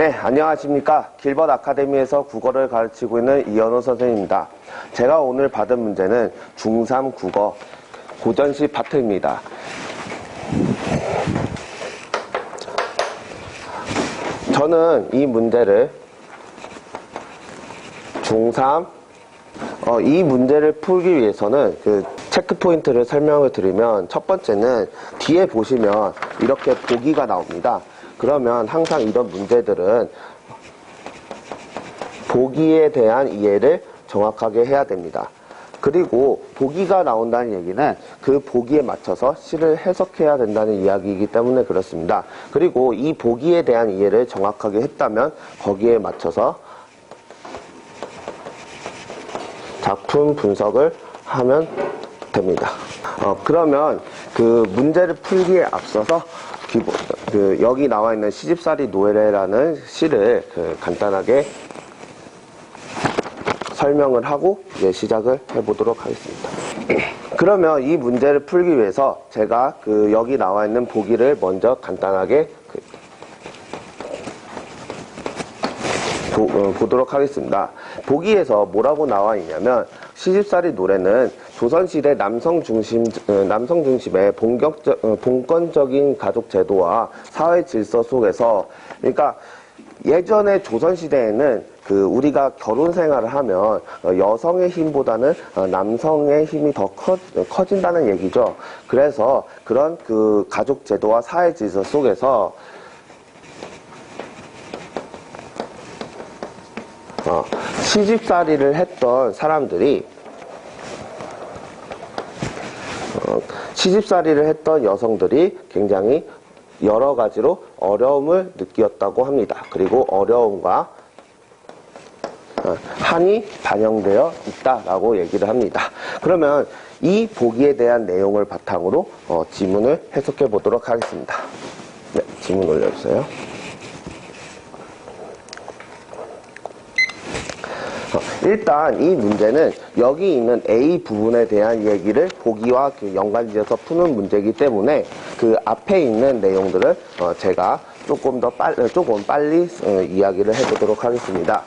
네, 안녕하십니까. 길벗 아카데미에서 국어를 가르치고 있는 이현호 선생님입니다. 제가 오늘 받은 문제는 중3 국어 고전시 파트입니다. 저는 이 문제를 중3 이 문제를 풀기 위해서는 그 체크 포인트를 설명을 드리면, 첫 번째는 뒤에 보시면 이렇게 보기가 나옵니다. 그러면 항상 이런 문제들은 보기에 대한 이해를 정확하게 해야 됩니다. 그리고 보기가 나온다는 얘기는 그 보기에 맞춰서 시를 해석해야 된다는 이야기이기 때문에 그렇습니다. 그리고 이 보기에 대한 이해를 정확하게 했다면 거기에 맞춰서 작품 분석을 하면 됩니다. 그러면 그 문제를 풀기에 앞서서 여기 나와 있는 시집살이 노래라는 시를 간단하게 설명을 하고 이제 시작을 해보도록 하겠습니다. 그러면 이 문제를 풀기 위해서 제가 여기 나와 있는 보기를 먼저 간단하게 보도록 하겠습니다. 보기에서 뭐라고 나와 있냐면, 시집살이 노래는 조선시대 남성 중심의 본권적인 가족 제도와 사회 질서 속에서, 그러니까 예전에 조선시대에는 우리가 결혼 생활을 하면 여성의 힘보다는 남성의 힘이 더 커진다는 얘기죠. 그래서 그런 가족 제도와 사회 질서 속에서 시집살이를 했던 사람들이, 시집살이를 했던 여성들이 굉장히 여러 가지로 어려움을 느꼈다고 합니다. 그리고 어려움과 한이 반영되어 있다라고 얘기를 합니다. 그러면 이 보기에 대한 내용을 바탕으로 지문을 해석해 보도록 하겠습니다. 네, 지문 올려주세요. 일단 이 문제는 여기 있는 A 부분에 대한 얘기를 보기와 연관지어서 푸는 문제이기 때문에 그 앞에 있는 내용들을 제가 조금 빨리 이야기를 해보도록 하겠습니다.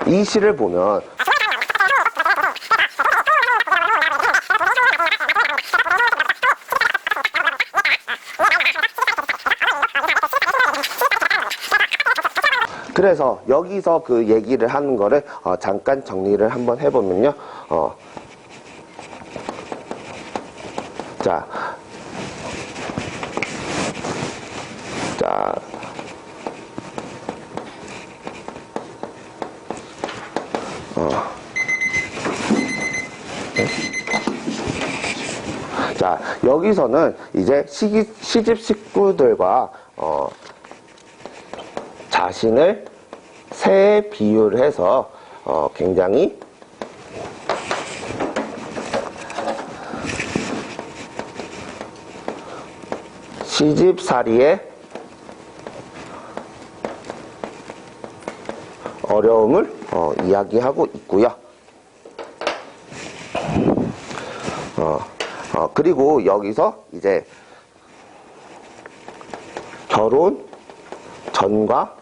이 시를 보면 그래서 여기서 그 얘기를 하는 거를 잠깐 정리를 한번 해보면요. 여기서는 이제 시집 식구들과 자신을 새에 비유를 해서 굉장히 시집살이의 어려움을 이야기하고 있고요. 그리고 여기서 이제 결혼 전과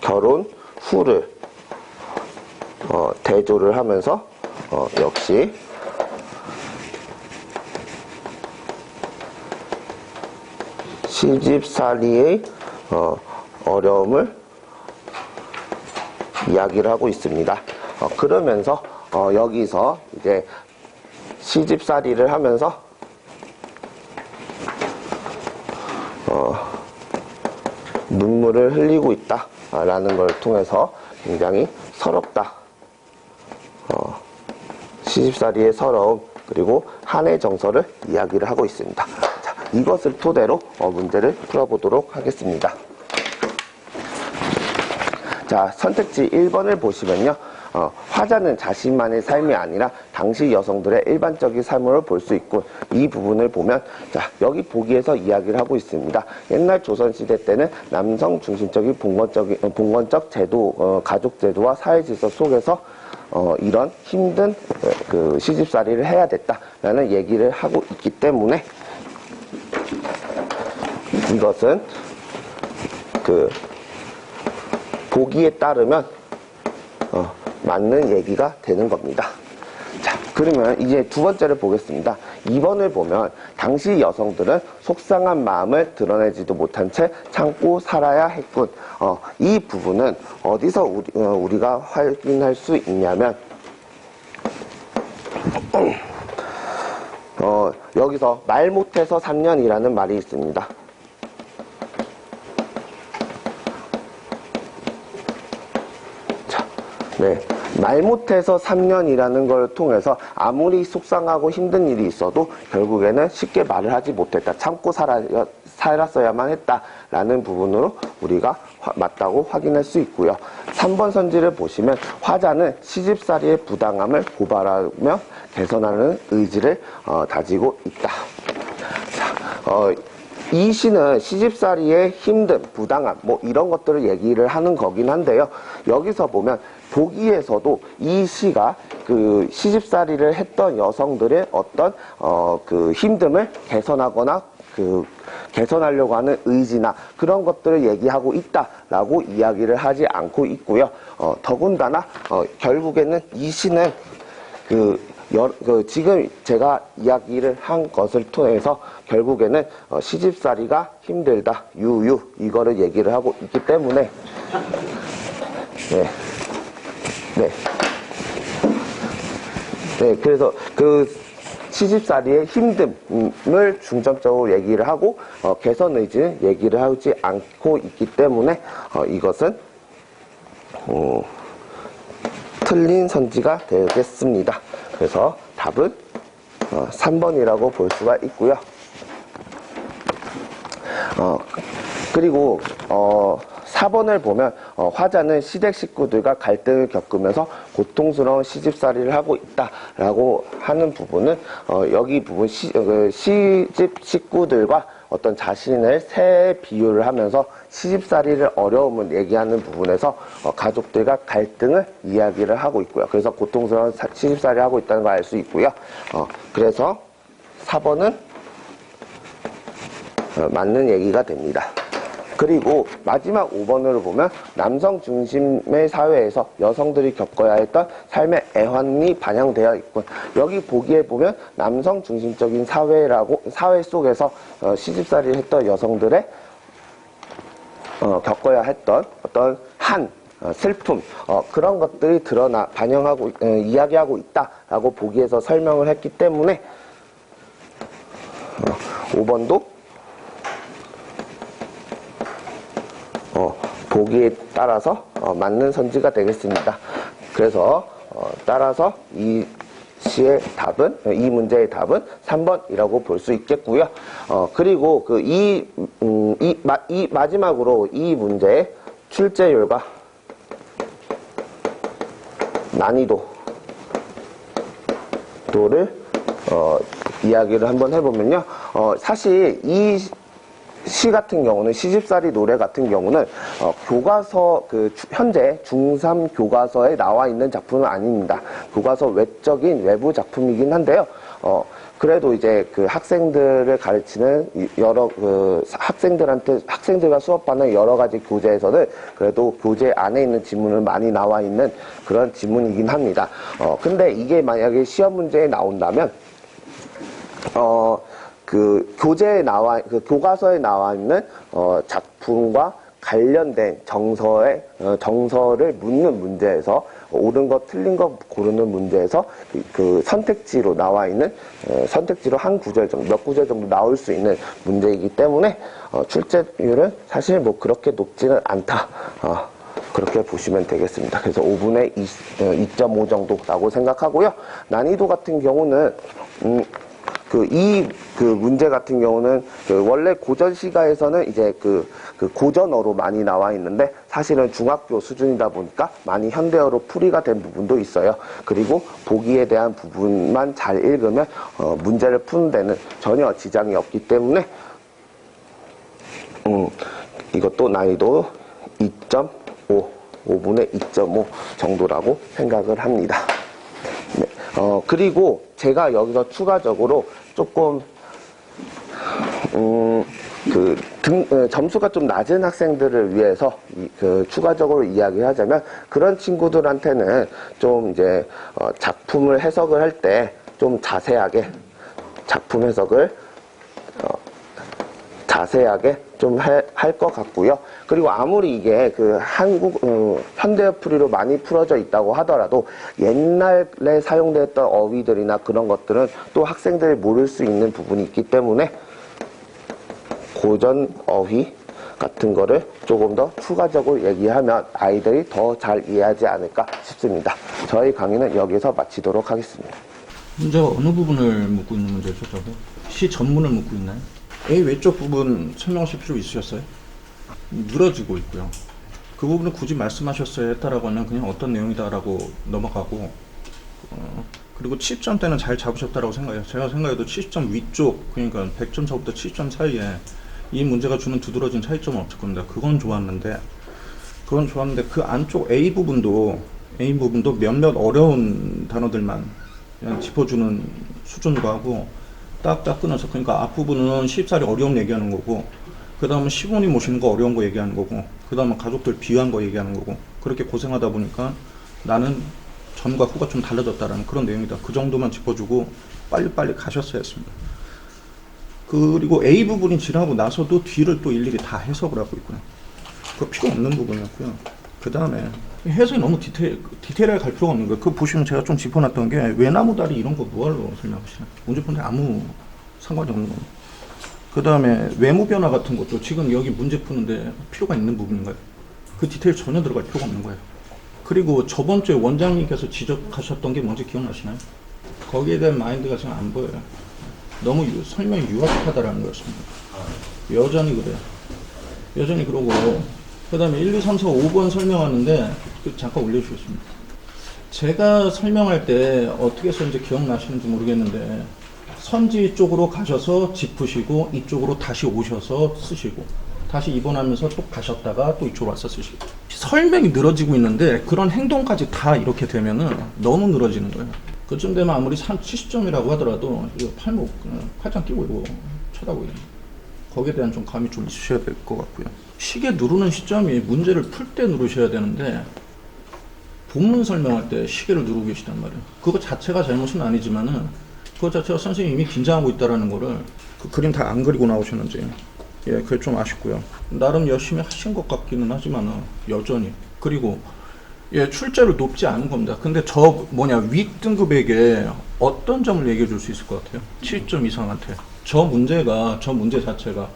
결혼 후를 대조를 하면서 역시 시집살이의 어려움을 이야기를 하고 있습니다. 그러면서 여기서 이제 시집살이를 하면서 눈물을 흘리고 있다 라는 걸 통해서 굉장히 서럽다, 시집살이의 서러움, 그리고 한의 정서를 이야기를 하고 있습니다. 자, 이것을 토대로 문제를 풀어보도록 하겠습니다. 자, 선택지 1번을 보시면요. 화자는 자신만의 삶이 아니라 당시 여성들의 일반적인 삶을 볼 수 있고, 이 부분을 보면, 자, 여기 보기에서 이야기를 하고 있습니다. 옛날 조선시대 때는 남성 중심적인 봉건적 제도, 가족 제도와 사회 질서 속에서 이런 힘든 시집살이를 해야 됐다라는 얘기를 하고 있기 때문에, 이것은 보기에 따르면 맞는 얘기가 되는 겁니다. 자, 그러면 이제 두 번째를 보겠습니다. 2번을 보면 당시 여성들은 속상한 마음을 드러내지도 못한 채 참고 살아야 했군. 이 부분은 어디서 우리가 확인할 수 있냐면 여기서 말 못해서 3년이라는 말이 있습니다. 자, 네. 말 못해서 3년이라는 걸 통해서 아무리 속상하고 힘든 일이 있어도 결국에는 쉽게 말을 하지 못했다. 참고 살았어야만 했다라는 부분으로 우리가 맞다고 확인할 수 있고요. 3번 선지를 보시면 화자는 시집살이의 부당함을 고발하며 개선하는 의지를 다지고 있다. 자, 이 시는 시집살이의 힘듦, 부당함 이런 것들을 얘기를 하는 거긴 한데요. 여기서 보면 보기에서도 이 시가 그 시집살이를 했던 여성들의 어떤 그 힘듦을 개선하거나 개선하려고 하는 의지나 그런 것들을 얘기하고 있다라고 이야기를 하지 않고 있고요. 더군다나 결국에는 이 시는 지금 제가 이야기를 한 것을 통해서 결국에는 시집살이가 힘들다, 유유 이거를 얘기를 하고 있기 때문에 네, 그래서 그 시집살이의 힘듦을 중점적으로 얘기를 하고 개선 의지는 얘기를 하지 않고 있기 때문에 이것은 틀린 선지가 되겠습니다. 그래서 답은 3번이라고 볼 수가 있고요. 그리고 4번을 보면 화자는 시댁 식구들과 갈등을 겪으면서 고통스러운 시집살이를 하고 있다라고 하는 부분은 여기 부분 시집 식구들과 어떤 자신을 새 비유를 하면서 시집살이를 어려움을 얘기하는 부분에서 가족들과 갈등을 이야기를 하고 있고요. 그래서 고통스러운 시집살이를 하고 있다는 걸 알 수 있고요. 그래서 4번은 맞는 얘기가 됩니다. 그리고 마지막 5번으로 보면 남성 중심의 사회에서 여성들이 겪어야 했던 삶의 애환이 반영되어 있군. 여기 보기에 보면 남성 중심적인 사회 속에서 시집살이를 했던 여성들의 겪어야 했던 어떤 슬픔 그런 것들이 드러나 반영하고 이야기하고 있다라고 보기에서 설명을 했기 때문에 5번도 보기에 따라서 맞는 선지가 되겠습니다. 그래서 따라서 이 시의 답은 이 문제의 답은 3번이라고 볼 수 있겠고요. 그리고 마지막으로 이 문제의 출제율과 난이도를 이야기를 한번 해보면요. 사실 이 시 같은 경우는 시집살이 노래 같은 경우는 교과서 현재 중3 교과서에 나와 있는 작품은 아닙니다. 교과서 외적인 외부 작품이긴 한데요. 그래도 이제 그 학생들을 가르치는 여러 학생들과 수업하는 여러 가지 교재에서는 그래도 교재 안에 있는 지문을 많이 나와 있는 그런 지문이긴 합니다. 근데 이게 만약에 시험 문제에 나온다면 교과서에 나와 있는 작품과 관련된 정서를 묻는 문제에서 옳은 거 틀린 거 고르는 문제에서 그 선택지로 나와 있는 선택지로 한 구절 정도 몇 구절 정도 나올 수 있는 문제이기 때문에 출제율은 사실 그렇게 높지는 않다. 그렇게 보시면 되겠습니다. 그래서 5분의 2.5 정도라고 생각하고요. 난이도 같은 경우는 이 문제 같은 경우는 원래 고전 시가에서는 이제 고전어로 많이 나와 있는데 사실은 중학교 수준이다 보니까 많이 현대어로 풀이가 된 부분도 있어요. 그리고 보기에 대한 부분만 잘 읽으면 문제를 푸는 데는 전혀 지장이 없기 때문에 이것도 난이도 2.5, 5분의 2.5 정도라고 생각을 합니다. 네. 그리고 제가 여기서 추가적으로 조금 점수가 좀 낮은 학생들을 위해서 추가적으로 이야기하자면 그런 친구들한테는 좀 이제 작품을 해석을 할 때 좀 자세하게 작품 해석을 자세하게 좀 할 것 같고요. 그리고 아무리 이게 현대어풀이로 많이 풀어져 있다고 하더라도 옛날에 사용됐던 어휘들이나 그런 것들은 또 학생들이 모를 수 있는 부분이 있기 때문에 고전 어휘 같은 거를 조금 더 추가적으로 얘기하면 아이들이 더 잘 이해하지 않을까 싶습니다. 저희 강의는 여기서 마치도록 하겠습니다. 문제가 어느 부분을 묻고 있는 문제죠, 저거? 시 전문을 묻고 있나요? A 외쪽 부분 설명하실 필요 있으셨어요? 늘어지고 있고요. 그 부분을 굳이 말씀하셨어야 했다라고 하면 그냥 어떤 내용이다라고 넘어가고, 그리고 70점대는 잘 잡으셨다라고 생각해요. 제가 생각해도 70점 위쪽, 그러니까 100점 서부터 70점 사이에 이 문제가 주는 두드러진 차이점은 없을 겁니다. 그건 좋았는데 그 안쪽 A 부분도 몇몇 어려운 단어들만 그냥 짚어주는 수준으로 하고 딱딱 끊어서, 그러니까 앞부분은 시집살이 어려움 얘기하는 거고, 그 다음은 시부모님 모시는 거 어려운 거 얘기하는 거고, 그 다음은 가족들 비유한 거 얘기하는 거고, 그렇게 고생하다 보니까 나는 전과 후가 좀 달라졌다라는 그런 내용이다. 그 정도만 짚어주고 빨리빨리 가셨어야 했습니다. 그리고 A 부분이 지나고 나서도 뒤를 또 일일이 다 해석을 하고 있고요. 그거 필요 없는 부분이었고요. 그 다음에 해석이 너무 디테일하게 갈 필요가 없는 거예요. 그거 보시면 제가 좀 짚어놨던 게 외나무 다리 이런 거 뭐하러 설명하시나요? 문제풀인데 아무 상관이 없는 겁니다. 그 다음에 외무 변화 같은 것도 지금 여기 문제 푸는데 필요가 있는 부분인가요? 그 디테일 전혀 들어갈 필요가 없는 거예요. 그리고 저번 주에 원장님께서 지적하셨던 게 뭔지 기억나시나요? 거기에 대한 마인드가 지금 안 보여요. 너무 설명이 유아틱하다라는 거였습니다. 여전히 그래요. 여전히 그러고, 그 다음에 1, 2, 3, 4, 5번 설명하는데 잠깐 올려주겠습니다. 제가 설명할 때 어떻게 했었는지 기억나시는지 모르겠는데, 선지 쪽으로 가셔서 짚으시고 이쪽으로 다시 오셔서 쓰시고 다시 입원하면서 또 가셨다가 또 이쪽으로 와서 쓰시고, 설명이 늘어지고 있는데 그런 행동까지 다 이렇게 되면은 너무 늘어지는 거예요. 그쯤 되면 아무리 70점이라고 하더라도 이거 팔짱 끼고 이거 쳐다보고 거기에 대한 좀 감이 좀 있으셔야 될 것 같고요. 시계 누르는 시점이 문제를 풀 때 누르셔야 되는데 본문 설명할 때 시계를 누르고 계시단 말이에요. 그거 자체가 잘못은 아니지만은 그거 자체가 선생님이 이미 긴장하고 있다라는 거를 그 그림 다 안 그리고 나오셨는지, 예, 그게 좀 아쉽고요. 나름 열심히 하신 것 같기는 하지만은 여전히, 그리고 예, 출제를 높지 않은 겁니다. 근데 윗등급에게 어떤 점을 얘기해 줄 수 있을 것 같아요? 7점 이상한테. 저 문제 자체가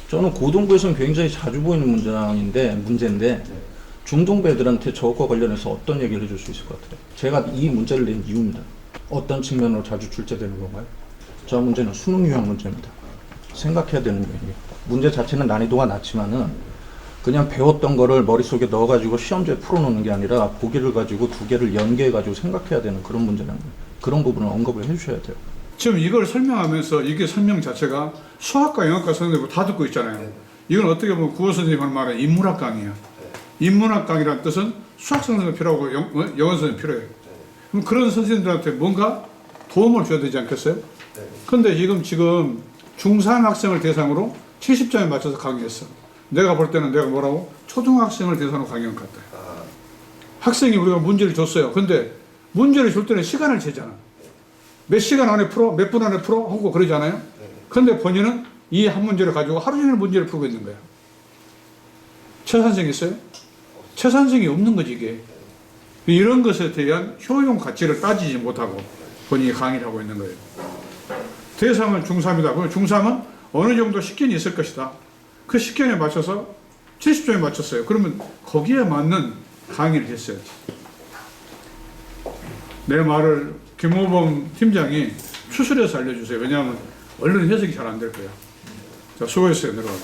저는 고등부에서는 굉장히 자주 보이는 문제인데 중등부 애들한테 저것과 관련해서 어떤 얘기를 해줄 수 있을 것 같아요? 제가 이 문제를 낸 이유입니다. 어떤 측면으로 자주 출제되는 건가요? 저 문제는 수능 유형 문제입니다. 생각해야 되는 거예요. 문제 자체는 난이도가 낮지만은 그냥 배웠던 거를 머릿속에 넣어가지고 시험지에 풀어놓는 게 아니라 보기를 가지고 두 개를 연계해가지고 생각해야 되는 그런 문제라는 거예요. 그런 부분을 언급을 해주셔야 돼요. 지금 이걸 설명하면서 이게 설명 자체가 수학과 영어과 선생님들 다 듣고 있잖아요. 이건 어떻게 보면 국어 선생님 하는 말은 인문학 강의야. 인문학 강의라는 뜻은 수학 선생님 필요하고 영어 선생님 필요해요. 그럼 그런 선생님들한테 뭔가 도움을 줘야 되지 않겠어요? 그런데 지금 중3 학생을 대상으로 70점에 맞춰서 강의했어. 내가 볼 때는 내가 뭐라고? 초등학생을 대상으로 강의한 것 같다. 학생이 우리가 문제를 줬어요. 근데 문제를 줄 때는 시간을 재잖아. 몇 시간 안에 풀어? 몇 분 안에 풀어? 하고 그러지 않아요? 근데 본인은 이 한 문제를 가지고 하루 종일 문제를 풀고 있는 거야. 최선생이 있어요? 최선생이 없는 거지 이게. 이런 것에 대한 효용 가치를 따지지 못하고 본인이 강의를 하고 있는 거예요. 대상은 중3이다. 그럼 중3은 어느 정도 식견이 있을 것이다. 그 식견에 맞춰서 70점에 맞췄어요. 그러면 거기에 맞는 강의를 했어야지. 내 말을 김호범 팀장이 추스려서 알려주세요. 왜냐하면 얼른 해석이 잘 안 될 거야. 자, 수고했어요. 내려가고.